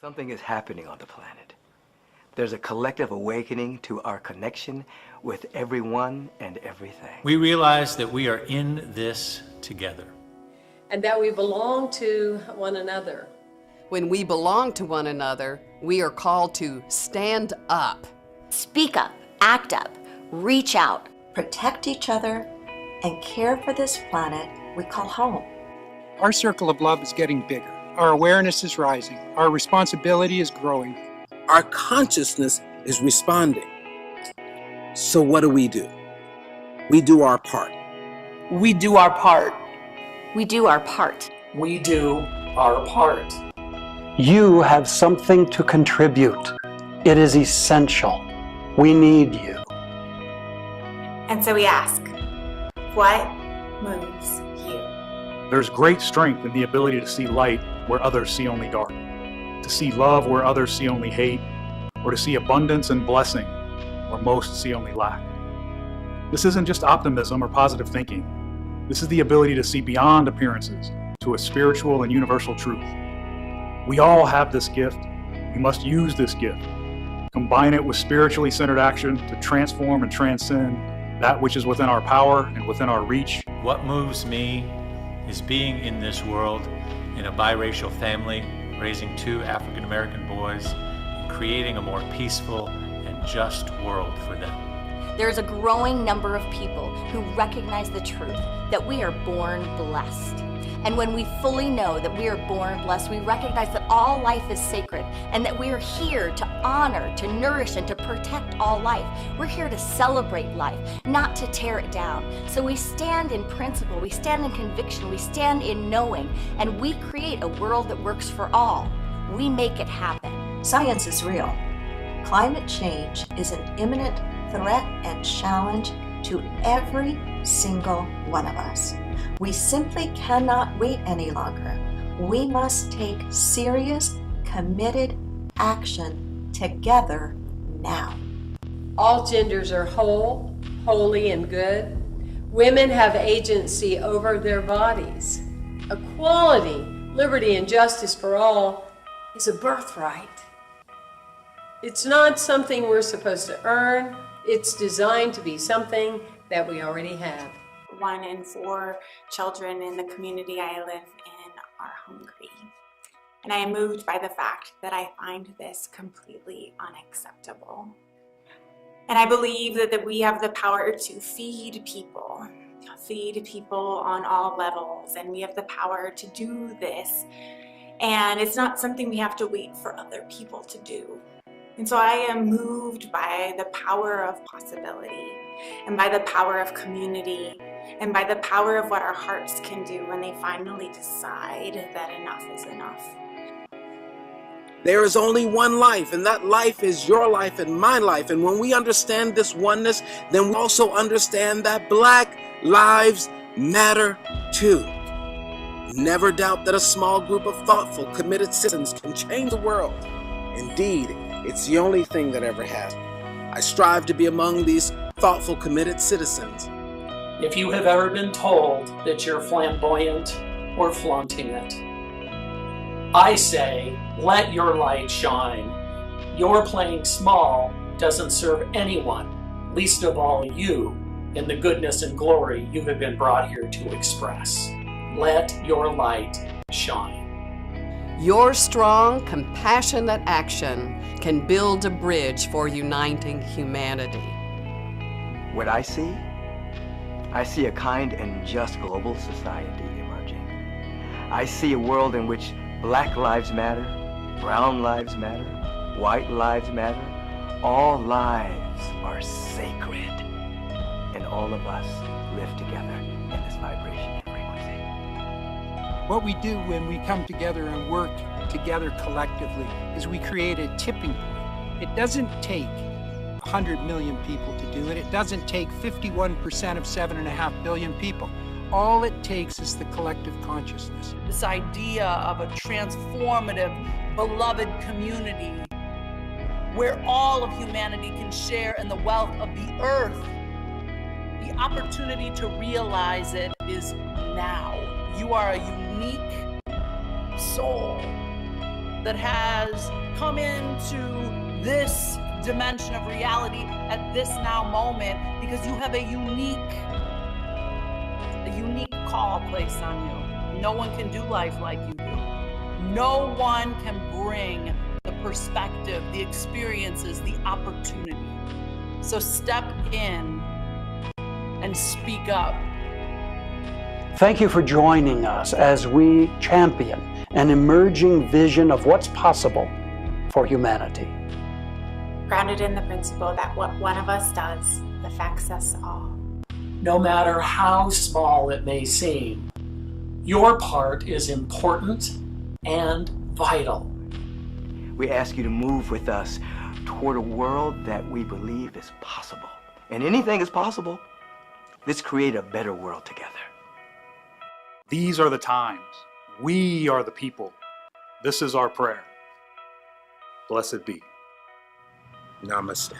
Something is happening on the planet. There's a collective awakening to our connection with everyone and everything. We realize that we are in this together. And that we belong to one another. When we belong to one another, we are called to stand up. Speak up, act up, reach out. Protect each other and care for this planet we call home. Our circle of love is getting bigger. Our awareness is rising. Our responsibility is growing. Our consciousness is responding. So what do? We do our part. We do our part. We do our part. We do our part. You have something to contribute. It is essential. We need you. And so we ask, what moves you? There's great strength in the ability to see light where others see only dark, to see love where others see only hate, or to see abundance and blessing where most see only lack. This isn't just optimism or positive thinking. This is the ability to see beyond appearances to a spiritual and universal truth. We all have this gift. We must use this gift. Combine it with spiritually centered action to transform and transcend that which is within our power and within our reach. What moves me is being in this world in a biracial family, raising 2 African American boys, and creating a more peaceful and just world for them. There is a growing number of people who recognize the truth that we are born blessed. And when we fully know that we are born blessed, we recognize that all life is sacred and that we are here to honor, to nourish, and to protect all life. We're here to celebrate life, not to tear it down. So we stand in principle, we stand in conviction, we stand in knowing, and we create a world that works for all. We make it happen. Science is real. Climate change is an imminent threat and challenge to every single one of us. We simply cannot wait any longer. We must take serious, committed action together now. All genders are whole, holy, and good. Women have agency over their bodies. Equality, liberty, and justice for all is a birthright. It's not something we're supposed to earn. It's designed to be something that we already have. 1 in 4 children in the community I live in are hungry. And I am moved by the fact that I find this completely unacceptable. And I believe that we have the power to feed people on all levels, and we have the power to do this. And it's not something we have to wait for other people to do. And so I am moved by the power of possibility, and by the power of community, and by the power of what our hearts can do when they finally decide that enough is enough. There is only one life, and that life is your life and my life. And when we understand this oneness, then we also understand that Black lives matter too. Never doubt that a small group of thoughtful, committed citizens can change the world. Indeed, it's the only thing that ever has. I strive to be among these thoughtful, committed citizens. If you have ever been told that you're flamboyant or flaunting it, I say, let your light shine. Your playing small doesn't serve anyone, least of all you, in the goodness and glory you have been brought here to express. Let your light shine. Your strong, compassionate action can build a bridge for uniting humanity. What I see a kind and just global society emerging. I see a world in which Black lives matter, brown lives matter, white lives matter. All lives are sacred, and all of us live together in this vibration and frequency. What we do when we come together and work together collectively is we create a tipping point. It doesn't take 100 million people to do it. It doesn't take 51% of 7.5 billion people. All it takes is the collective consciousness. This idea of a transformative, beloved community where all of humanity can share in the wealth of the earth. The opportunity to realize it is now. You are a unique soul that has come into this dimension of reality at this now moment, because you have a unique call placed on you. No one can do life like you do. No one can bring the perspective, the experiences, the opportunity. So step in and speak up. Thank you for joining us as we champion an emerging vision of what's possible for humanity. Grounded in the principle that what one of us does affects us all. No matter how small it may seem, your part is important and vital. We ask you to move with us toward a world that we believe is possible. And anything is possible. Let's create a better world together. These are the times. We are the people. This is our prayer. Blessed be. Namaste.